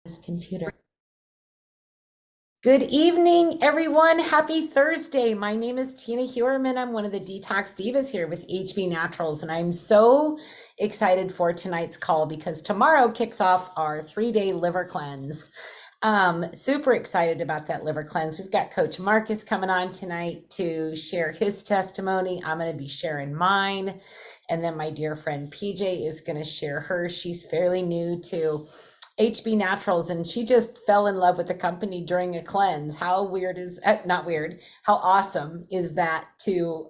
This computer. Good evening, everyone. Happy Thursday. My name is Tina Hewerman. I'm one of the Detox Divas here with HB Naturals, and I'm so excited for tonight's call because tomorrow kicks off our 3-day liver cleanse. Super excited about that liver cleanse. We've got Coach Marcus coming on tonight to share his testimony. I'm going to be sharing mine. And then my dear friend PJ is going to share hers. She's fairly new to HB Naturals, and she just fell in love with the company during a cleanse. How weird is not weird? How awesome is that to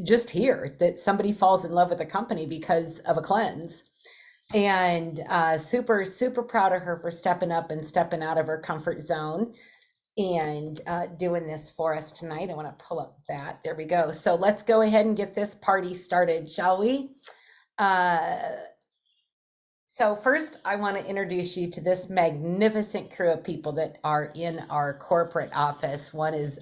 just hear that somebody falls in love with a company because of a cleanse? And super proud of her for stepping up and stepping out of her comfort zone and doing this for us tonight. I want to pull up that. There we go. So let's go ahead and get this party started, shall we? So first, I want to introduce you to this magnificent crew of people that are in our corporate office. One is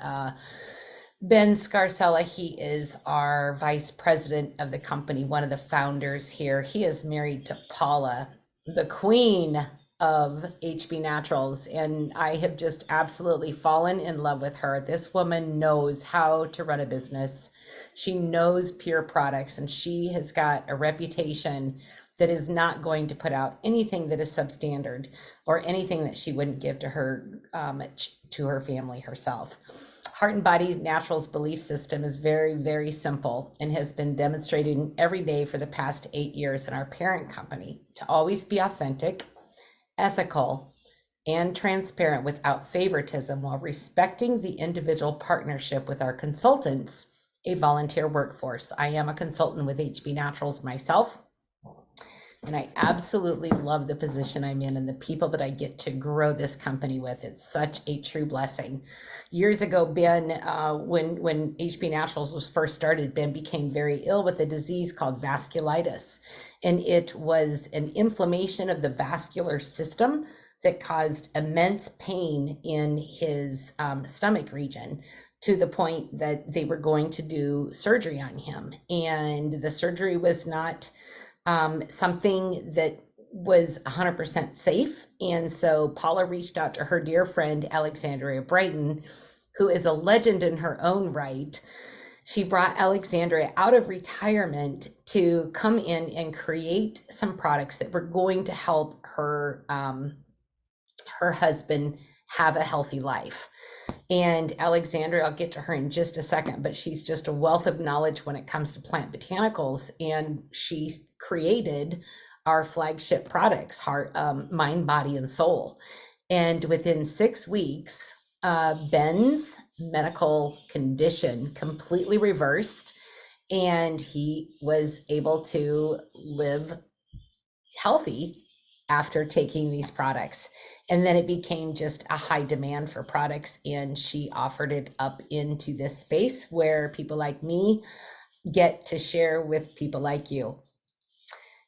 Ben Scarcella. He is our vice president of the company, one of the founders here. He is married to Paula, the queen of HB Naturals, and I have just absolutely fallen in love with her. This woman knows how to run a business. She knows pure products, and she has got a reputation that is not going to put out anything that is substandard or anything that she wouldn't give to her family herself. Heart and Body Naturals belief system is very, very simple and has been demonstrated every day for the past 8 years in our parent company to always be authentic, ethical, and transparent without favoritism while respecting the individual partnership with our consultants, a volunteer workforce. I am a consultant with HB Naturals myself, and I absolutely love the position I'm in and the people that I get to grow this company with. It's such a true blessing. Years ago, Ben, when HB Naturals was first started, Ben became very ill with a disease called vasculitis. And it was an inflammation of the vascular system that caused immense pain in his stomach region, to the point that they were going to do surgery on him. And the surgery was not something that was 100% safe. And so Paula reached out to her dear friend, Alexandria Brighton, who is a legend in her own right. She brought Alexandria out of retirement to come in and create some products that were going to help her, her husband have a healthy life. And Alexandria, I'll get to her in just a second, but she's just a wealth of knowledge when it comes to plant botanicals. And she created our flagship products, Heart, Mind, Body, and Soul. And within 6 weeks, Ben's medical condition completely reversed, and he was able to live healthy after taking these products. And then it became just a high demand for products, and she offered it up into this space where people like me get to share with people like you.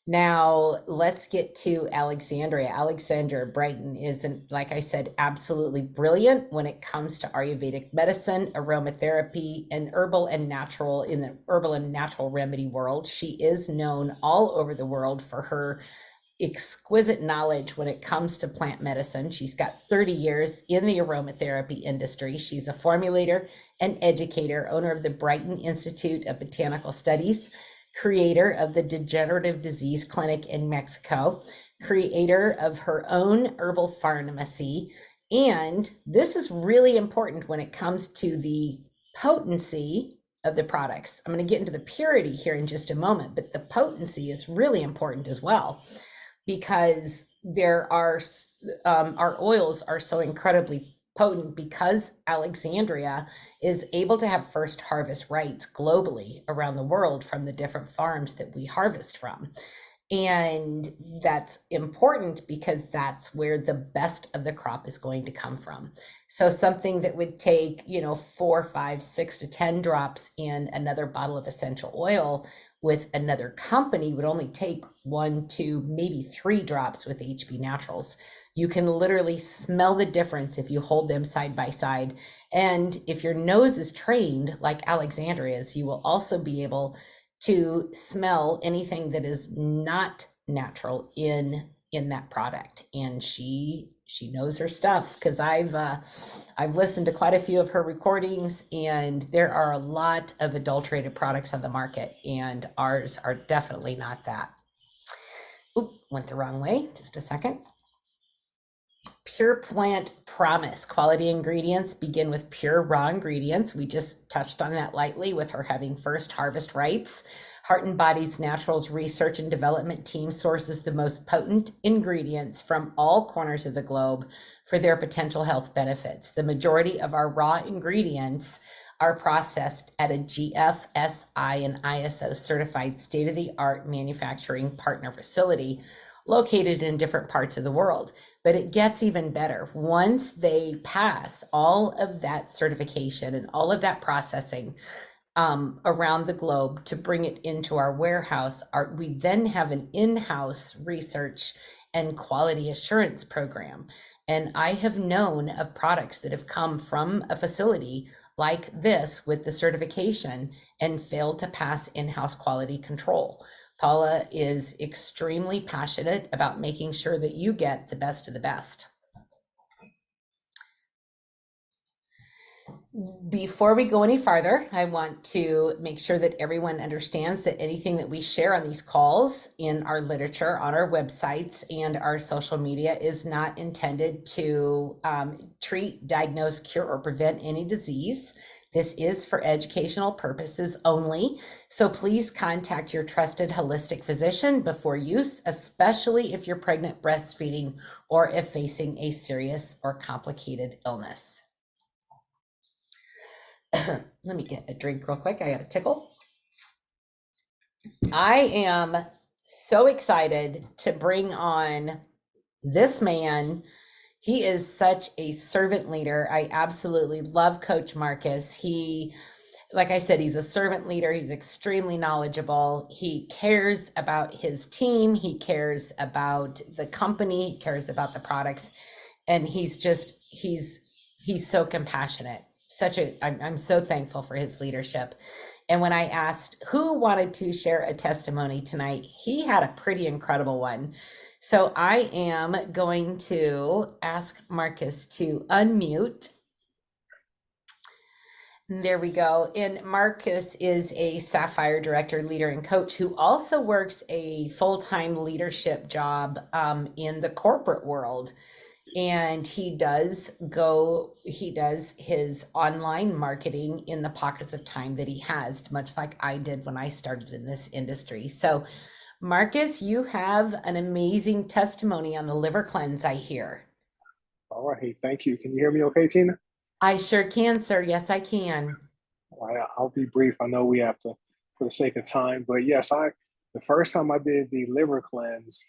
Now let's get to Alexandria. Alexandria Brighton is, like I said, absolutely brilliant when it comes to Ayurvedic medicine, aromatherapy, and herbal and natural in the herbal and natural remedy world. She is known all over the world for her exquisite knowledge when it comes to plant medicine. She's got 30 years in the aromatherapy industry. She's a formulator and educator, owner of the Brighton Institute of Botanical Studies, creator of the Degenerative Disease Clinic in Mexico, creator of her own herbal pharmacy. And this is really important when it comes to the potency of the products. I'm going to get into the purity here in just a moment, but the potency is really important as well, because there are our oils are so incredibly potent because Alexandria is able to have first harvest rights globally around the world from the different farms that we harvest from. And that's important because that's where the best of the crop is going to come from. So something that would take, 4, 5, 6 to 10 drops in another bottle of essential oil with another company would only take 1, 2, maybe 3 drops with HB Naturals. You can literally smell the difference if you hold them side by side. And if your nose is trained like Alexandria's, you will also be able to smell anything that is not natural in that product, and she knows her stuff, because I've listened to quite a few of her recordings, and there are a lot of adulterated products on the market, and ours are definitely not that. Oop, went the wrong way. Just a second. Pure Plant Promise. Quality ingredients begin with pure raw ingredients. We just touched on that lightly with her having first harvest rights. Heart and Body's Naturals research and development team sources the most potent ingredients from all corners of the globe for their potential health benefits. The majority of our raw ingredients are processed at a GFSI and ISO certified state-of-the-art manufacturing partner facility located in different parts of the world. But it gets even better. Once they pass all of that certification and all of that processing around the globe to bring it into our warehouse, we then have an in-house research and quality assurance program. And I have known of products that have come from a facility like this with the certification and failed to pass in-house quality control. Paula is extremely passionate about making sure that you get the best of the best. Before we go any farther, I want to make sure that everyone understands that anything that we share on these calls, in our literature, on our websites, and our social media is not intended to treat, diagnose, cure, or prevent any disease. This is for educational purposes only. So please contact your trusted holistic physician before use, especially if you're pregnant, breastfeeding, or if facing a serious or complicated illness. Let me get a drink real quick. I got a tickle. I am so excited to bring on this man. He is such a servant leader. I absolutely love Coach Marcus. Like I said, he's a servant leader. He's extremely knowledgeable. He cares about his team. He cares about the company. He cares about the products. And he's so compassionate. I'm so thankful for his leadership. And when I asked who wanted to share a testimony tonight, he had a pretty incredible one. So I am going to ask Marcus to unmute. There we go. And Marcus is a Sapphire director, leader, and coach who also works a full-time leadership job in the corporate world. And he does his online marketing in the pockets of time that he has, much like I did when I started in this industry. So Marcus, you have an amazing testimony on the liver cleanse, I hear. All right, thank you. Can you hear me okay, Tina? I sure can, sir. Yes, I can. All right, I'll be brief. I know we have to, for the sake of time, but yes, the first time I did the liver cleanse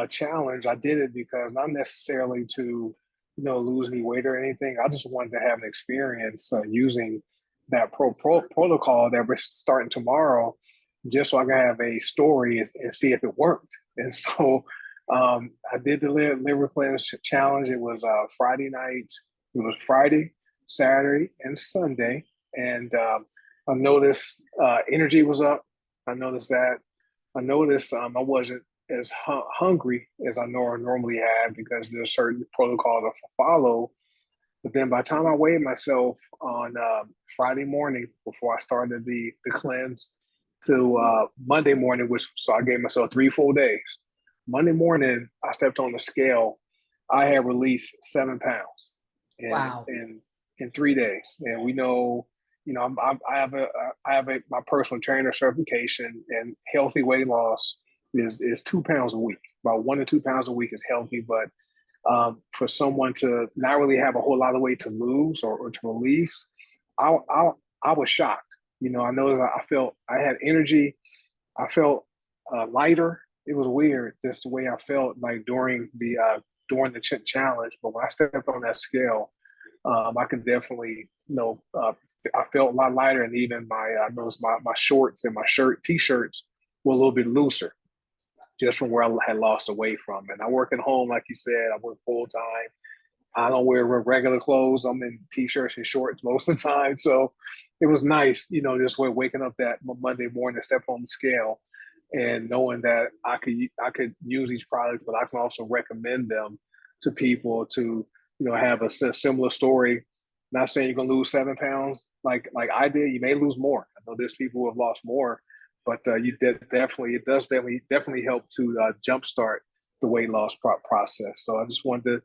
challenge, I did it because not necessarily to, lose any weight or anything. I just wanted to have an experience using that protocol that we're starting tomorrow, just so I can have a story and see if it worked. And so I did the liver cleanse challenge. It was Friday night. It was Friday, Saturday, and Sunday. And I noticed energy was up. I noticed that. I noticed I wasn't as hungry as I normally have, because there's certain protocol to follow. But then by the time I weighed myself on Friday morning before I started the cleanse to Monday morning, so I gave myself 3 full days. Monday morning, I stepped on the scale. I had released 7 pounds Wow. in 3 days. And we know, I have my personal trainer certification, and healthy weight loss is 2 pounds a week. About 1 to 2 pounds a week is healthy, but for someone to not really have a whole lot of weight to lose or to release, I was shocked. I noticed I had energy. I felt lighter. It was weird, just the way I felt like during the challenge. But when I stepped on that scale, I could definitely, I felt a lot lighter, and even I noticed my shorts and my t-shirts were a little bit looser, just from where I had lost the weight from. And I work at home, like you said. I work full time. I don't wear regular clothes. I'm in t-shirts and shorts most of the time. So it was nice, just waking up that Monday morning to step on the scale and knowing that I could use these products, but I can also recommend them to people to have a similar story. Not saying you're gonna lose 7 pounds like I did. You may lose more. I know there's people who have lost more, but you definitely it does definitely help to jumpstart the weight loss process. So I just wanted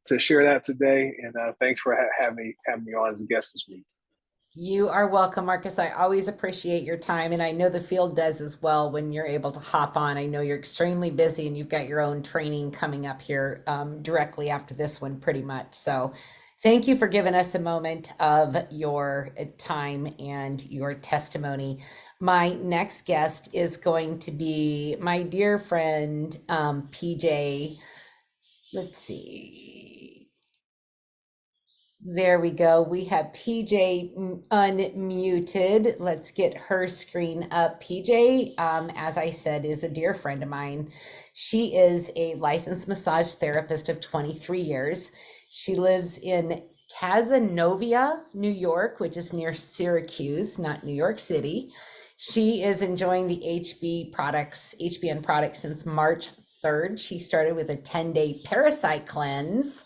to share that today, and thanks for having me on as a guest this week. You are welcome, Marcus. I always appreciate your time, and I know the field does as well when you're able to hop on. I know you're extremely busy and you've got your own training coming up here directly after this one, pretty much. So, thank you for giving us a moment of your time and your testimony. My next guest is going to be my dear friend, PJ. Let's see. There we go. We have PJ unmuted. Let's get her screen up. PJ, as I said, is a dear friend of mine. She is a licensed massage therapist of 23 years. She lives in Cazenovia, New York, which is near Syracuse, not New York City. She is enjoying the HBN products since March 3rd. She started with a 10-day parasite cleanse,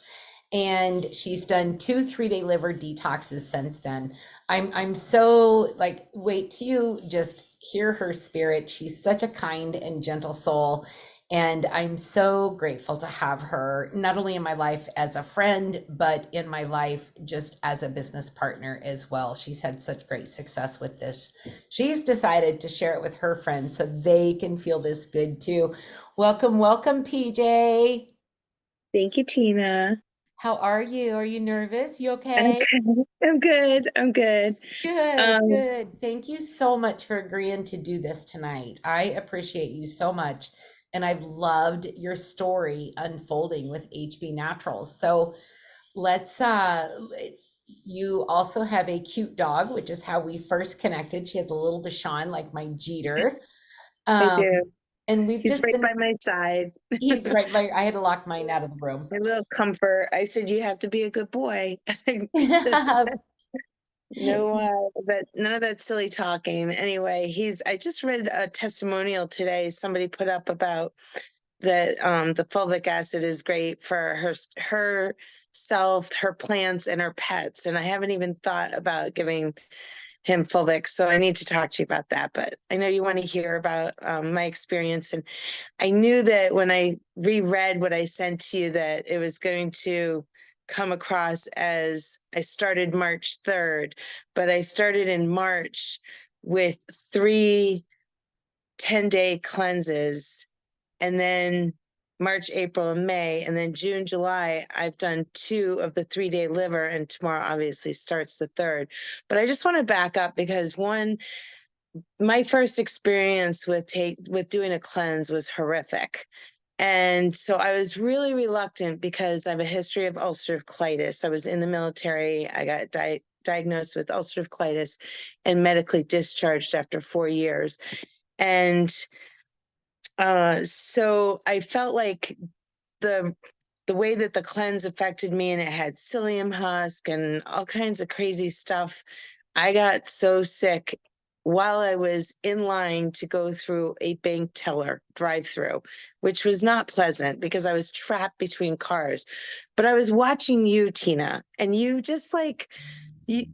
and she's done 2 3-day liver detoxes since then. I'm so like, wait till you just hear her spirit. She's such a kind and gentle soul, and I'm so grateful to have her not only in my life as a friend, but in my life just as a business partner as well. She's had such great success with this. She's decided to share it with her friends so they can feel this good too. Welcome, welcome, PJ. Thank you, Tina. How are you? Are you nervous? You I'm okay? good. I'm good. I'm good. Good, Um, good. Thank you so much for agreeing to do this tonight. I appreciate you so much. And I've loved your story unfolding with HB Naturals. So let's you also have a cute dog, which is how we first connected. She has a little Bashan like my Jeter. I Um, do. and we've He's just right been by my side. he's right by I had to lock mine out of the room. A little comfort. I said, you have to be a good boy. This- no, but none of that silly talking. Anyway, I just read a testimonial today somebody put up about that the fulvic acid is great for herself, her plants, and her pets. And I haven't even thought about giving him fulvic, so I need to talk to you about that. But I know you want to hear about my experience, and I knew that when I reread what I sent to you that it was going to come across as I started March 3rd, but I started in March with 3 10-day cleanses, and then March, April, and May, and then June, July, I've done 2 of the 3-day liver, and tomorrow obviously starts the 3rd. But I just want to back up because my first experience with doing a cleanse was horrific. And so I was really reluctant because I have a history of ulcerative colitis. I was in the military. I got diagnosed with ulcerative colitis and medically discharged after 4 years. And so I felt like the way that the cleanse affected me, and it had psyllium husk and all kinds of crazy stuff. I got so sick while I was in line to go through a bank teller drive-through, which was not pleasant because I was trapped between cars. But I was watching you, Tina, and you just like you.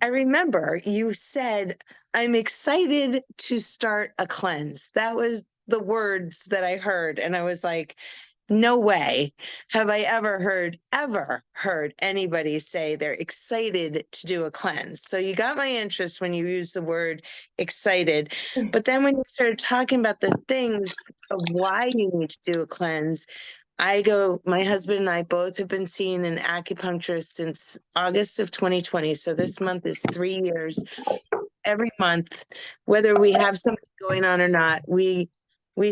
I remember you said, "I'm excited to start a cleanse." That was the words that I heard. And I was like, no way have I ever heard anybody say they're excited to do a cleanse. So you got my interest when you used the word excited. But then when you started talking about the things of why you need to do a cleanse, my husband and I both have been seeing an acupuncturist since August of 2020. So this month is 3 years. Every month, whether we have something going on or not, we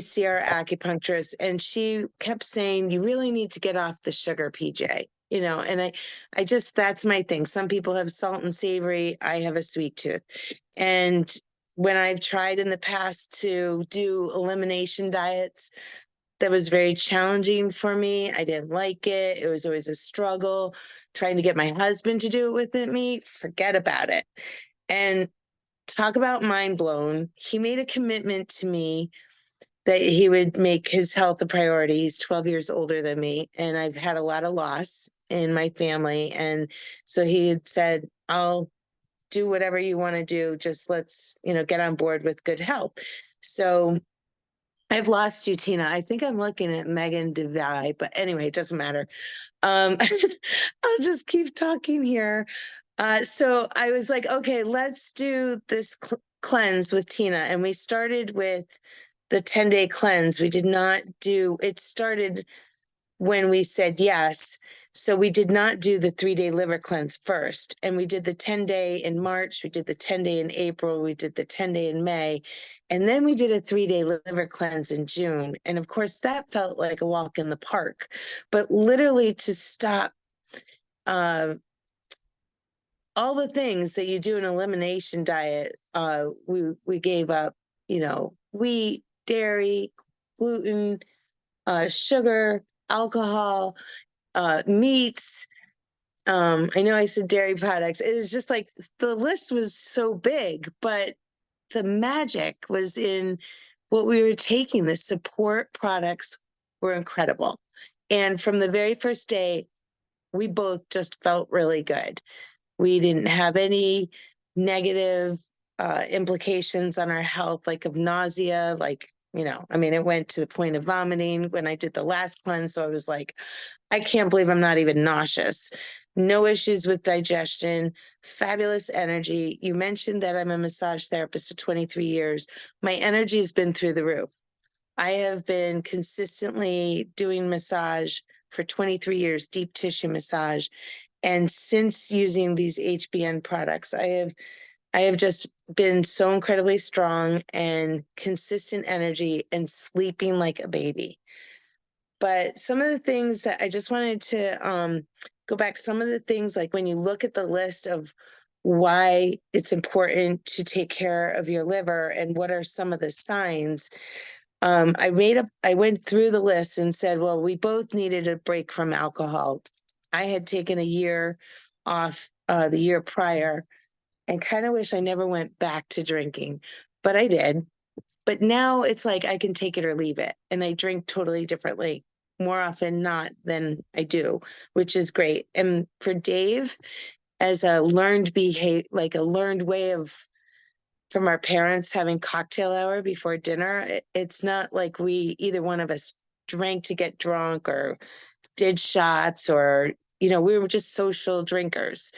see our acupuncturist, and she kept saying, you really need to get off the sugar, PJ. And I just, that's my thing. Some people have salt and savory. I have a sweet tooth. And when I've tried in the past to do elimination diets, that was very challenging for me. I didn't like it. It was always a struggle. Trying to get my husband to do it with me, forget about it. And talk about mind blown. He made a commitment to me that he would make his health a priority. He's 12 years older than me, and I've had a lot of loss in my family. And so he had said, I'll do whatever you want to do. Just let's, get on board with good health. So I've lost you, Tina. I think I'm looking at Megan DeVry, but anyway, it doesn't matter. I'll just keep talking here. So I was like, okay, let's do this cleanse with Tina. And we started with the 10-day cleanse. We did not do, it started when we said yes. So we did not do the 3-day liver cleanse first. And we did the 10-day in March. We did the 10-day in April. We did the 10-day in May. And then we did a 3-day liver cleanse in June. And of course, that felt like a walk in the park. But literally to stop all the things that you do in an elimination diet, we gave up, wheat, dairy, gluten, sugar, alcohol, meats. I know I said dairy products. It was just like the list was so big, but the magic was in what we were taking. The support products were incredible. And from the very first day, we both just felt really good. We didn't have any negative implications on our health, like of nausea, it went to the point of vomiting when I did the last cleanse. So I was like, I can't believe I'm not even nauseous. No issues with digestion, fabulous energy. You mentioned that I'm a massage therapist for 23 years. My energy has been through the roof. I have been consistently doing massage for 23 years, deep tissue massage. And since using these HBN products, I have just been so incredibly strong and consistent energy and sleeping like a baby. But some of the things that I just wanted to go back, some of the things like when you look at the list of why it's important to take care of your liver and what are some of the signs, I went through the list and said, well, we both needed a break from alcohol. I had taken a year off the year prior and kind of wish I never went back to drinking, but I did. But now it's like I can take it or leave it. And I drink totally differently, more often not than I do, which is great. And for Dave, as a learned behavior, like a learned way of from our parents having cocktail hour before dinner, it's not like we either one of us drank to get drunk or did shots or we were just social drinkers.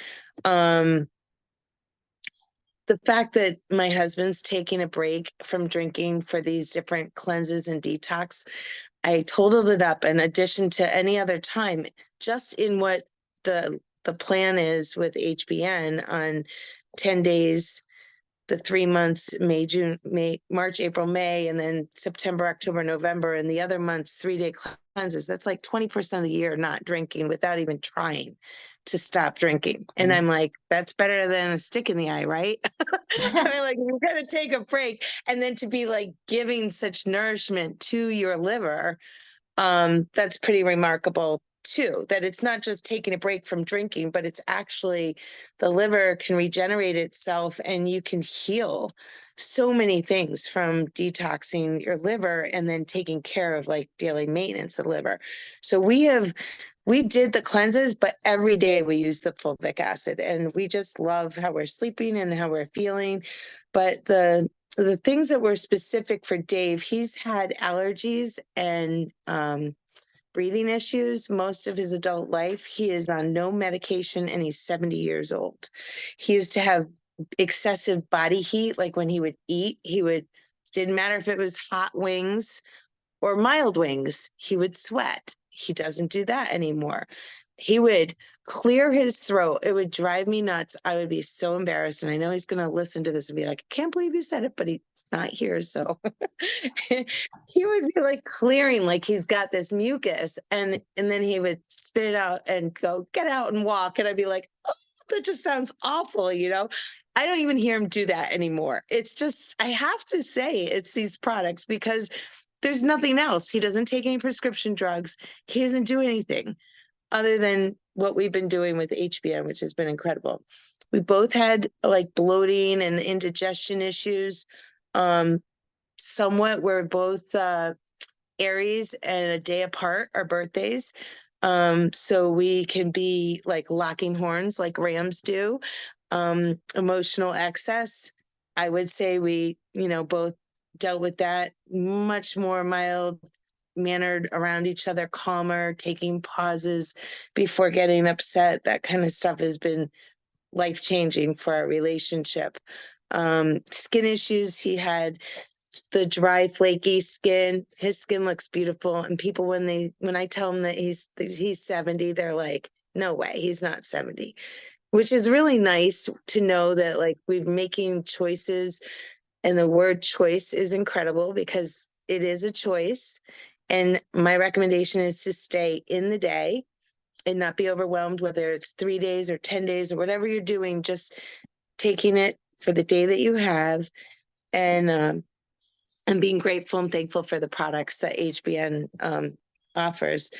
The fact that my husband's taking a break from drinking for these different cleanses and detox, I totaled it up in addition to any other time, just in what the plan is with HBN on 10 days, the 3 months, March, April, May, and then September, October, November, and the other months, 3-day cleanses. That's like 20% of the year not drinking without even trying to stop drinking. And I'm like, that's better than a stick in the eye, right? Like, you got to take a break. And then to be like giving such nourishment to your liver, that's pretty remarkable too, that it's not just taking a break from drinking, but it's actually the liver can regenerate itself and you can heal so many things from detoxing your liver and then taking care of like daily maintenance of liver. So we did the cleanses, but every day we use the fulvic acid and we just love how we're sleeping and how we're feeling. But the things that were specific for Dave, he's had allergies and breathing issues most of his adult life. He is on no medication and he's 70 years old. He used to have excessive body heat. Like when he would eat, didn't matter if it was hot wings or mild wings, he would sweat. He doesn't do that anymore. He would clear his throat. It would drive me nuts. I would be so embarrassed. And I know he's going to listen to this and be like, I can't believe you said it, but he's not here. So he would be like clearing, like he's got this mucus. And then he would spit it out and go, get out and walk. And I'd be like, oh, that just sounds awful. I don't even hear him do that anymore. It's just, I have to say it's these products because there's nothing else. He doesn't take any prescription drugs. He doesn't do anything other than what we've been doing with HBN, which has been incredible. We both had like bloating and indigestion issues. Somewhat, we're both Aries and a day apart, our birthdays. So we can be like locking horns like Rams do. Emotional excess. I would say we, both dealt with that much more mild mannered around each other, calmer, taking pauses before getting upset. That kind of stuff has been life changing for our relationship. Skin issues, he had the dry, flaky skin. His skin looks beautiful, and people when I tell them that he's 70, they're like, "No way, he's not 70." Which is really nice to know that like we're making choices, and the word choice is incredible because it is a choice. And my recommendation is to stay in the day and not be overwhelmed, whether it's 3 days or 10 days or whatever you're doing, just taking it for the day that you have, and being grateful and thankful for the products that HBN offers.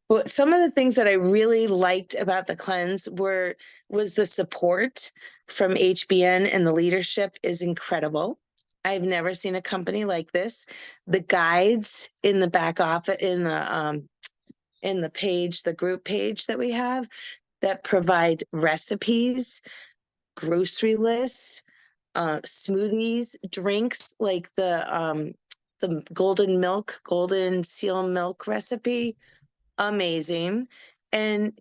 But some of the things that I really liked about the cleanse was the support from HBN, and the leadership is incredible. I've never seen a company like this. The guides in the back office, in the page, the group page that we have, that provide recipes, grocery lists, smoothies, drinks, like the golden seal milk recipe, amazing. And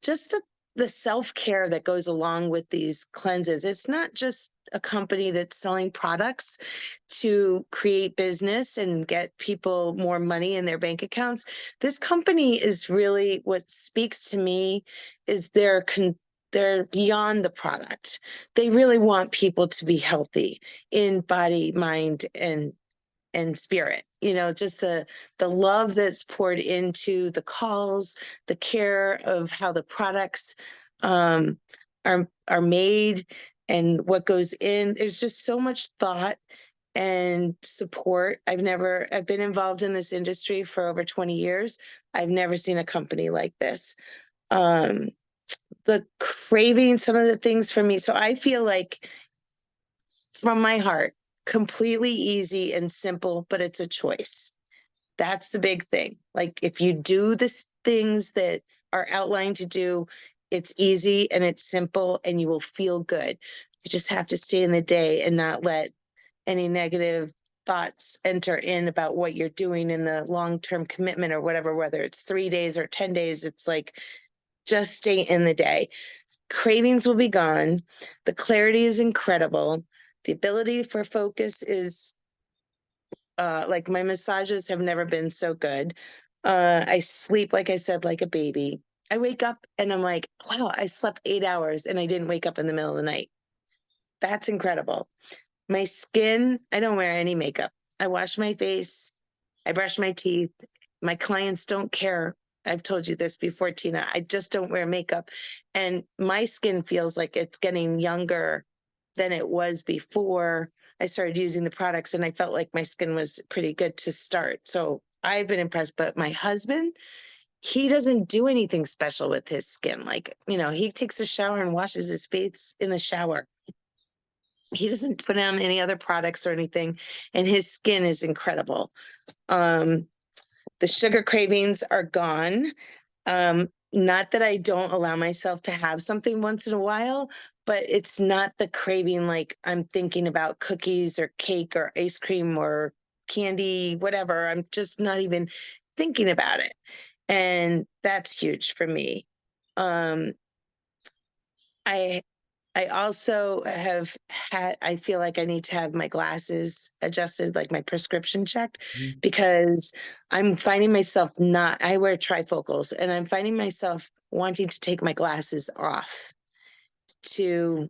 just the self-care that goes along with these cleanses. It's not just a company that's selling products to create business and get people more money in their bank accounts. This company is really, what speaks to me is they're beyond the product. They really want people to be healthy in body, mind, and spirit. Just the love that's poured into the calls, the care of how the products are made, and what goes in. There's just so much thought and support. I've been involved in this industry for over 20 years. I've never seen a company like this. The craving, some of the things for me. So I feel like, from my heart, completely easy and simple, but it's a choice. That's the big thing. Like, if you do the things that are outlined to do, it's easy and it's simple, and you will feel good. You just have to stay in the day and not let any negative thoughts enter in about what you're doing in the long-term commitment or whatever, whether it's 3 days or 10 days. It's like, just stay in the day. Cravings will be gone. The clarity is incredible. The ability for focus is like, my massages have never been so good. I sleep, like I said, like a baby. I wake up and I'm like, wow, I slept 8 hours and I didn't wake up in the middle of the night. That's incredible. My skin, I don't wear any makeup. I wash my face. I brush my teeth. My clients don't care. I've told you this before, Tina. I just don't wear makeup. And my skin feels like it's getting younger than it was before I started using the products. And I felt like my skin was pretty good to start. So I've been impressed. But my husband, he doesn't do anything special with his skin. Like, he takes a shower and washes his face in the shower. He doesn't put on any other products or anything. And his skin is incredible. The sugar cravings are gone. Not that I don't allow myself to have something once in a while, but it's not the craving like I'm thinking about cookies or cake or ice cream or candy, whatever. I'm just not even thinking about it. And that's huge for me. Um, I I also I feel like I need to have my glasses adjusted, like my prescription checked, because I'm finding myself I wear trifocals, and I'm finding myself wanting to take my glasses off to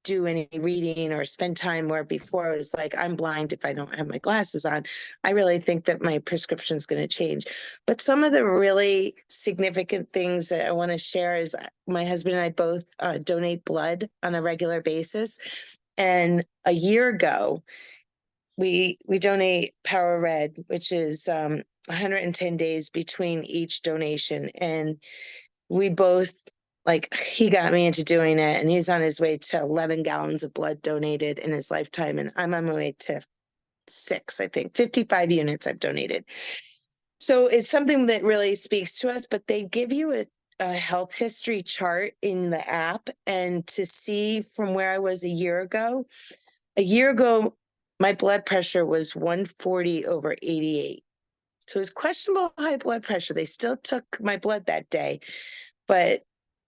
do any reading or spend time, where before it was like, I'm blind if I don't have my glasses on. I really think that my prescription is going to change. But some of the really significant things that I want to share is, my husband and I both donate blood on a regular basis. And a year ago, we donate Power Red, which is 110 days between each donation. And we both like he got me into doing it, and he's on his way to 11 gallons of blood donated in his lifetime. And I'm on my way to 6, I think 55 units I've donated. So it's something that really speaks to us, but they give you a health history chart in the app. And to see from where I was a year ago, my blood pressure was 140 over 88. So it was questionable high blood pressure. They still took my blood that day. But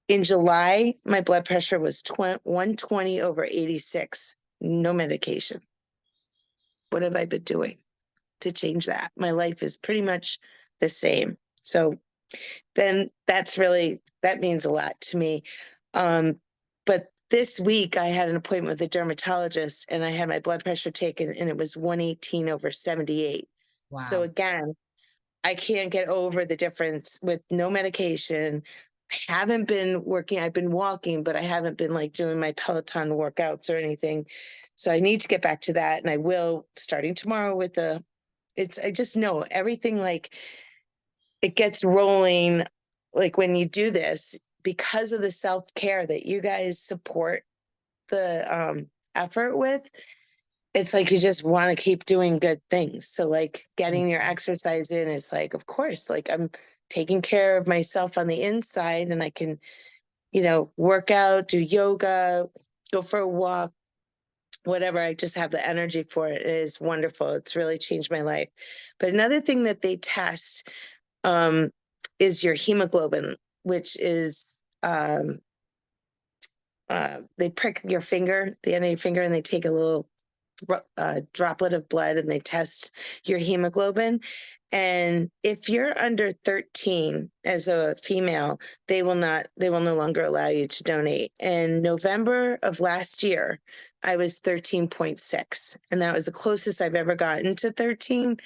in July, my blood pressure was 120 over 86, no medication. What have I been doing to change that? My life is pretty much the same. So then that means a lot to me. But this week I had an appointment with a dermatologist, and I had my blood pressure taken, and it was 118 over 78. So Wow. again, I can't get over the difference with no medication. I haven't been working. I've been walking, but I haven't been like doing my Peloton workouts or anything. So I need to get back to that. And I will starting tomorrow with I just know everything, like it gets rolling. Like when you do this, because of the self-care that you guys support the effort with, it's like you just want to keep doing good things. So like getting your exercise in is like, of course, like I'm taking care of myself on the inside, and I can, work out, do yoga, go for a walk, whatever. I just have the energy for it. It is wonderful. It's really changed my life. But another thing that they test um, is your hemoglobin, which is they prick your finger, the end of your finger, and they take a little droplet of blood, and they test your hemoglobin. And if you're under 13 as a female, they will no longer allow you to donate. In November of last year, I was 13.6, and that was the closest I've ever gotten to 13.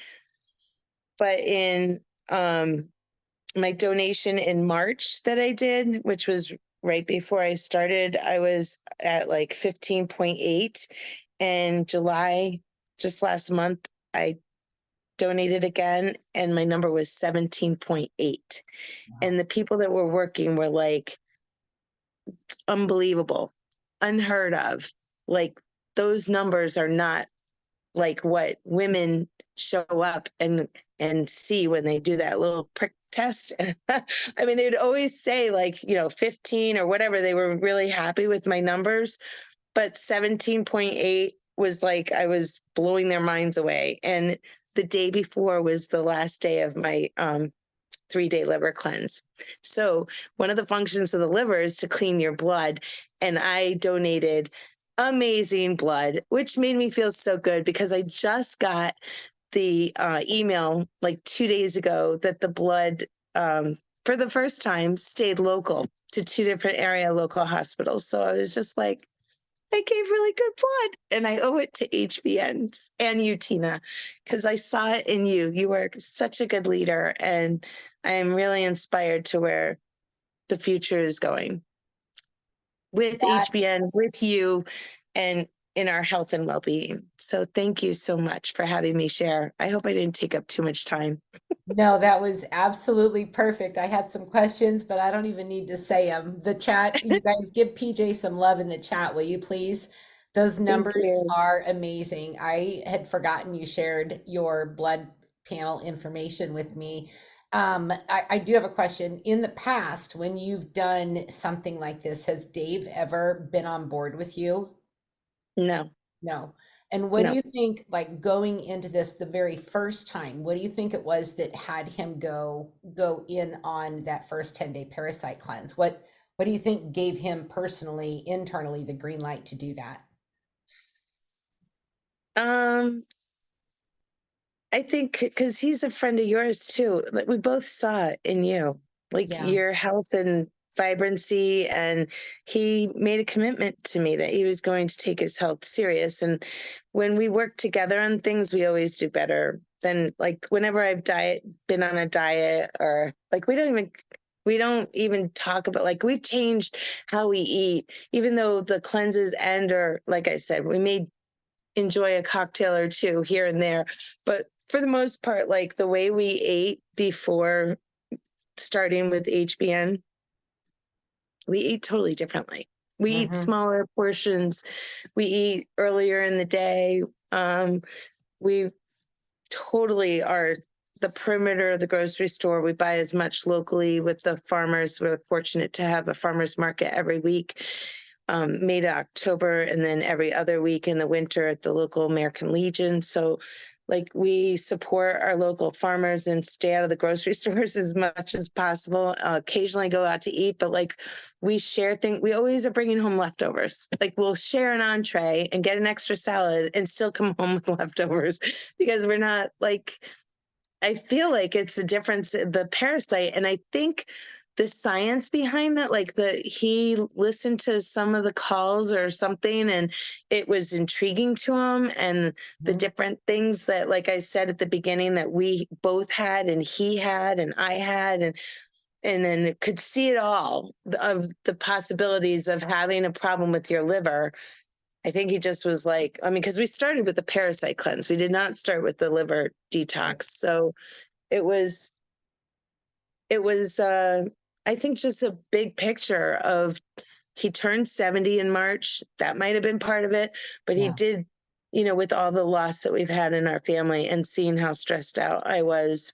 But in my donation in March that I did, which was right before I started, I was at like 15.8. And July, just last month, I donated again, and my number was 17.8. And the people that were working were like, unbelievable, unheard of. Like, those numbers are not like what women show up and see when they do that little prick test. I mean, they'd always say like, 15 or whatever. They were really happy with my numbers, but 17.8 was like, I was blowing their minds away. And the day before was the last day of my 3-day liver cleanse. So one of the functions of the liver is to clean your blood. And I donated amazing blood, which made me feel so good, because I just got the email like 2 days ago that the blood, for the first time, stayed local to 2 different area local hospitals. So I was just like, I gave really good blood, and I owe it to HBNs and you, Tina, because I saw it in you. You were such a good leader, and I am really inspired to where the future is going with That HBN, with you, and in our health and well-being. So thank you so much for having me share. I hope I didn't take up too much time. No, that was absolutely perfect. I had some questions, but I don't even need to say them. The chat, you guys give PJ some love in the chat, will you please? Those Thank numbers you. are amazing. I had forgotten you shared your blood panel information with me. I do have a question. In the past, when you've done something like this, has Dave ever been on board with you? No, No. And what do no. you think, like going into this the very first time, what do you think it was that had him go in on that first 10-day parasite cleanse? What do you think gave him personally, internally, the green light to do that? Um, I think because he's a friend of yours too. Like we both saw it in you, like Yeah. your health and vibrancy, and he made a commitment to me that he was going to take his health serious. And when we work together on things, we always do better than like whenever I've been on a diet, or like we don't even talk about, like we've changed how we eat, even though the cleanses end, or like I said, we may enjoy a cocktail or two here and there. But for the most part, like the way we ate before starting with HBN, we eat totally differently. We eat Mm-hmm. smaller portions. We eat earlier in the day. We totally are the perimeter of the grocery store. We buy as much locally with the farmers. We're fortunate to have a farmers market every week, May to October, and then every other week in the winter at the local American Legion. So like we support our local farmers and stay out of the grocery stores as much as possible. Occasionally go out to eat, but like we share things. We always are bringing home leftovers. Like we'll share an entree and get an extra salad and still come home with leftovers because we're not like, I feel like it's the difference, the parasite. And I think the science behind that, like he listened to some of the calls or something and it was intriguing to him. And the different things that, like I said at the beginning, that we both had and he had and I had, and then could see it all of the possibilities of having a problem with your liver. I think he just was like, I mean, because we started with the parasite cleanse. We did not start with the liver detox. So it was I think just a big picture of, he turned 70 in March. That might have been part of it, but he Yeah. did, you know, with all the loss that we've had in our family and seeing how stressed out I was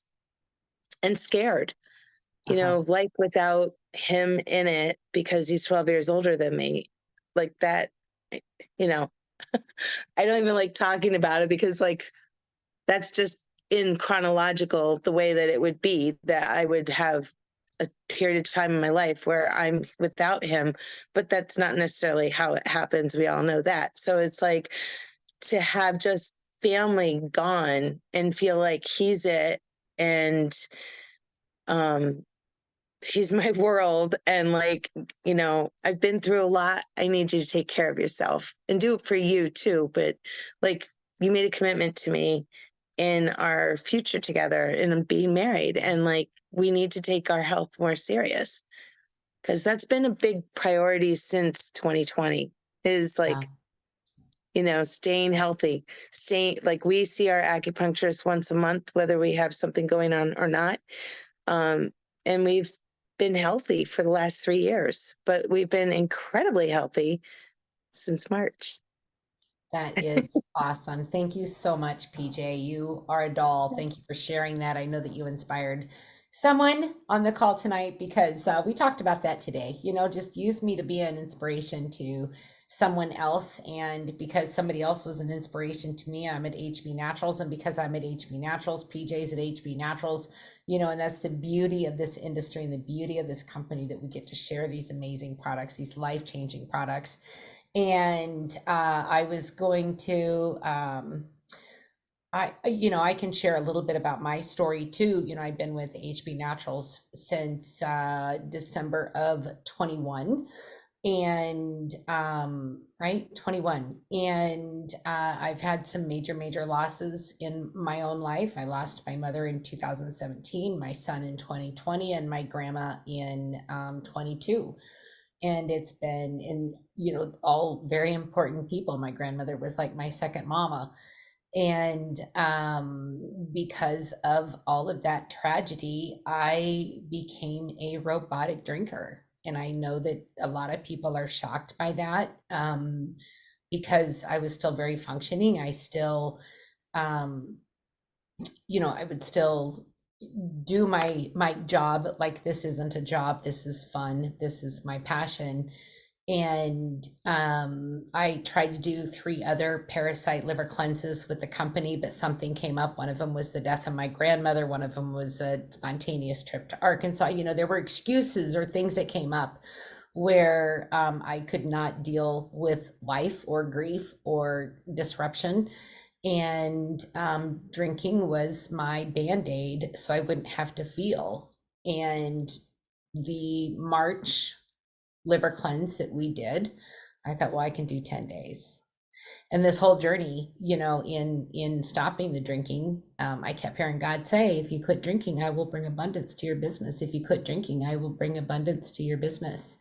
and scared, you know, life without him in it, because he's 12 years older than me, like that, you know, I don't even like talking about it because like that's just in chronological the way that it would be, that I would have a period of time in my life where I'm without him, but that's not necessarily how it happens. We all know that. So it's like to have just family gone and feel like he's it, and um he's my world, and like, you know, I've been through a lot. I need you to take care of yourself and do it for you too. But like, you made a commitment to me in our future together and being married, and like we need to take our health more serious, because that's been a big priority since 2020, is Yeah. like, you know, staying healthy, staying, like we see our acupuncturist once a month whether we have something going on or not. And we've been healthy for the last 3 years, but we've been incredibly healthy since March. That is awesome. Thank you so much, PJ. You are a doll. Thank you for sharing that. I know that you inspired someone on the call tonight because we talked about that today. You know, just use me to be an inspiration to someone else. And because somebody else was an inspiration to me, I'm at HB Naturals. And because I'm at HB Naturals, PJ's at HB Naturals, you know, and that's the beauty of this industry and the beauty of this company, that we get to share these amazing products, these life-changing products. And I was going to, you know, I can share a little bit about my story too. You know, I've been with HB Naturals since December of 21, and right, 21. And I've had some major losses in my own life. I lost my mother in 2017, my son in 2020, and my grandma in 22. And it's been in, you know, all very important people. My grandmother was like my second mama. And because of all of that tragedy, I became a robotic drinker. And I know that a lot of people are shocked by that, because I was still very functioning. I still, um, you know, I would still do my job. Like, this isn't a job, this is fun, this is my passion. And I tried to do 3 other parasite liver cleanses with the company, but something came up. One of them was the death of my grandmother, one of them was a spontaneous trip to Arkansas. You know, there were excuses or things that came up where I could not deal with life or grief or disruption. And drinking was my band-aid so I wouldn't have to feel. And the March liver cleanse that we did, I thought, well, I can do 10 days. And this whole journey, you know, in stopping the drinking, I kept hearing God say, if you quit drinking, I will bring abundance to your business. If you quit drinking, I will bring abundance to your business.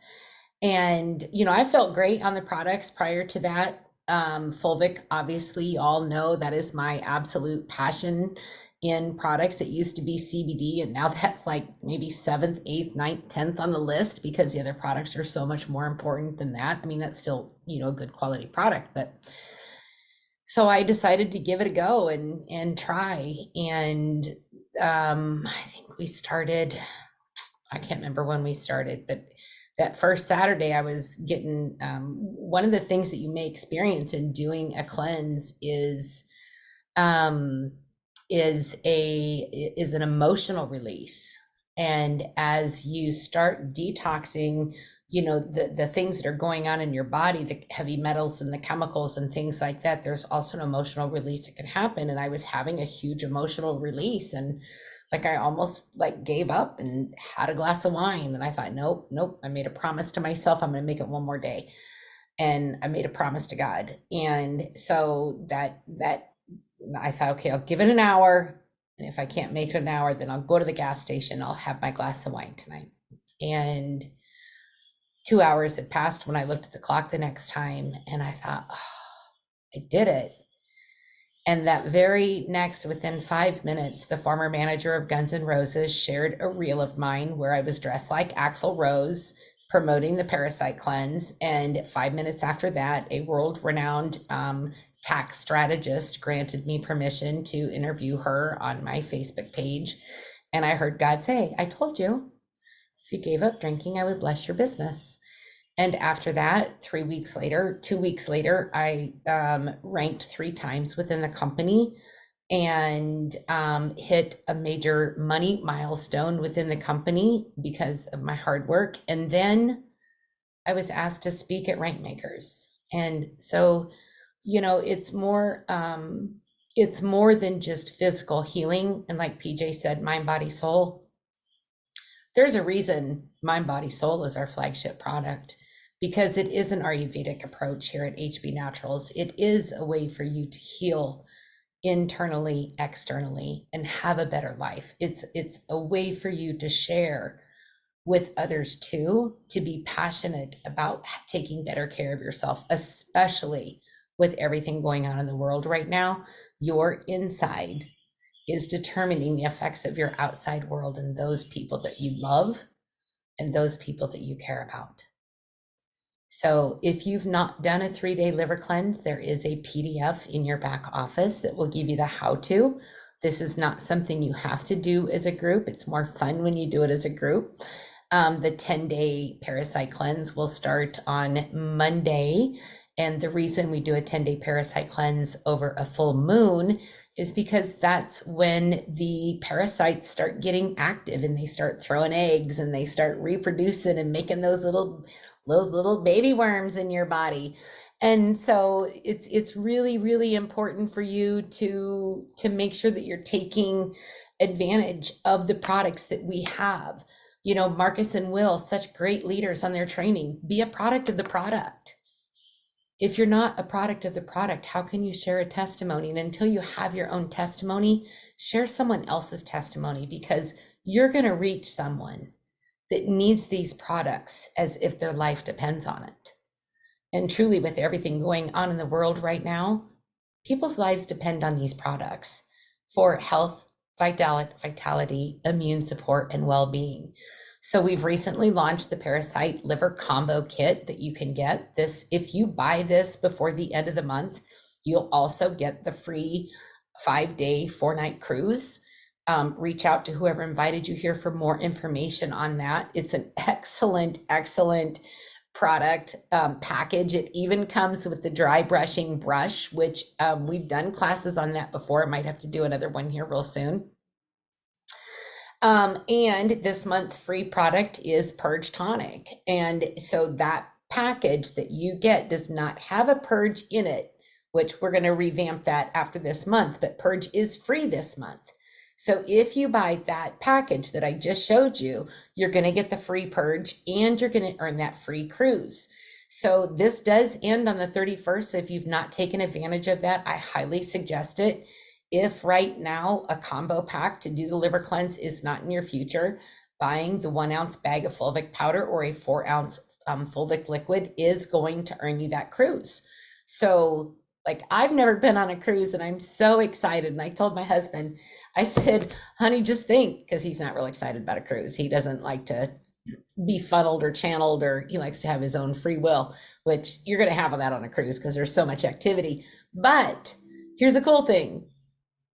And, you know, I felt great on the products prior to that. Fulvic, obviously, you all know that is my absolute passion. in products. It used to be CBD, and now that's like maybe 7th, 8th, 9th, 10th on the list because the other products are so much more important than that. I mean, that's still, you know, a good quality product, but so I decided to give it a go and try. And I think we started, I can't remember when we started, but that first Saturday I was getting, one of the things that you may experience in doing a cleanse um, is an emotional release. And as you start detoxing, you know, the things that are going on in your body, the heavy metals and the chemicals and things like that, there's also an emotional release that can happen. And I was having a huge emotional release, and like I almost like gave up and had a glass of wine. And I thought, nope, I made a promise to myself, I'm going to make it one more day. And I made a promise to God. And so that I thought, okay, I'll give it an hour. And if I can't make it an hour, then I'll go to the gas station. I'll have my glass of wine tonight. And 2 hours had passed when I looked at the clock the next time, and I thought, oh, I did it. And that very next, within 5 minutes, the former manager of Guns N' Roses shared a reel of mine where I was dressed like Axl Rose promoting the parasite cleanse. And 5 minutes after that, a world-renowned tax strategist granted me permission to interview her on my Facebook page. And I heard God say, I told you, if you gave up drinking, I would bless your business. And after that, 2 weeks later, I ranked 3 times within the company and hit a major money milestone within the company because of my hard work. And then I was asked to speak at Rank Makers. And so, you know, it's more than just physical healing. And like PJ said, mind, body, soul. There's a reason Mind, Body, Soul is our flagship product, because it is an Ayurvedic approach here at HB Naturals. It is a way for you to heal internally, externally, and have a better life. It's a way for you to share with others too, to be passionate about taking better care of yourself, especially with everything going on in the world right now. Your inside is determining the effects of your outside world and those people that you love and those people that you care about. So if you've not done a 3-day liver cleanse, there is a PDF in your back office that will give you the how-to. This is not something you have to do as a group. It's more fun when you do it as a group. The 10-day parasite cleanse will start on Monday. And the reason we do a 10-day parasite cleanse over a full moon is because that's when the parasites start getting active and they start throwing eggs and they start reproducing and making those little baby worms in your body. And so it's really, really important for you to make sure that you're taking advantage of the products that we have. You know, Marcus and Will, such great leaders on their training. Be a product of the product. If you're not a product of the product, how can you share a testimony? And until you have your own testimony, share someone else's testimony, because you're going to reach someone that needs these products as if their life depends on it. And truly, with everything going on in the world right now, people's lives depend on these products for health, vitality, immune support, and well-being. So we've recently launched the Parasite Liver Combo Kit that you can get. This, if you buy this before the end of the month, you'll also get the free 5-day, 4-night cruise. Reach out to whoever invited you here for more information on that. It's an excellent product package. It even comes with the dry brushing brush, which we've done classes on that before. I might have to do another one here real soon. And this month's free product is Purge Tonic. And so that package that you get does not have a purge in it, which we're going to revamp that after this month, but Purge is free this month. So if you buy that package that I just showed you, you're going to get the free Purge and you're going to earn that free cruise. So this does end on the 31st. So if you've not taken advantage of that, I highly suggest it. If right now a combo pack to do the liver cleanse is not in your future, buying the 1-ounce bag of fulvic powder or a 4-ounce fulvic liquid is going to earn you that cruise. So Like, I've never been on a cruise and I'm so excited. And I told my husband, I said, honey, just think, because he's not really excited about a cruise. He doesn't like to be funneled or channeled, or he likes to have his own free will, which you're going to have that on a cruise because there's so much activity. But here's the cool thing.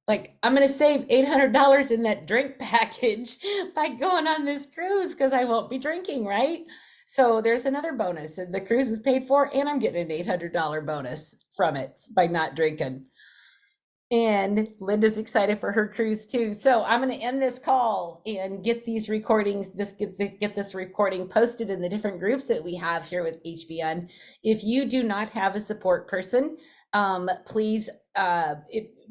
Like, I'm going to save $800 in that drink package by going on this cruise because I won't be drinking, right? So there's another bonus. And the cruise is paid for, and I'm getting an $800 bonus from it by not drinking. And Linda's excited for her cruise too. So I'm going to end this call and get these recordings, get this recording posted in the different groups that we have here with HBN. If you do not have a support person, please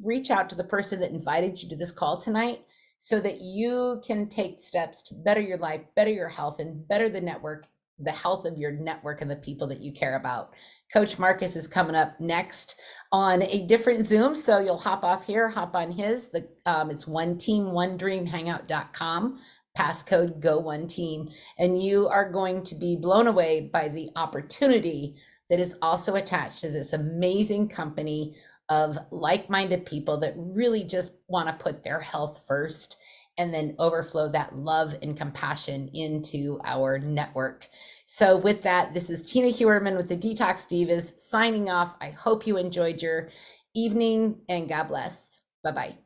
reach out to the person that invited you to this call tonight so that you can take steps to better your life, better your health, and better the network, the health of your network and the people that you care about. Coach Marcus is coming up next on a different Zoom. So you'll hop off here, hop on his. It's One Team, One Dream, hangout.com, passcode Go One Team. And you are going to be blown away by the opportunity that is also attached to this amazing company of like-minded people that really just want to put their health first and then overflow that love and compassion into our network. So with that, this is Tina Hewerman with the Detox Divas signing off. I hope you enjoyed your evening, and God bless. Bye-bye.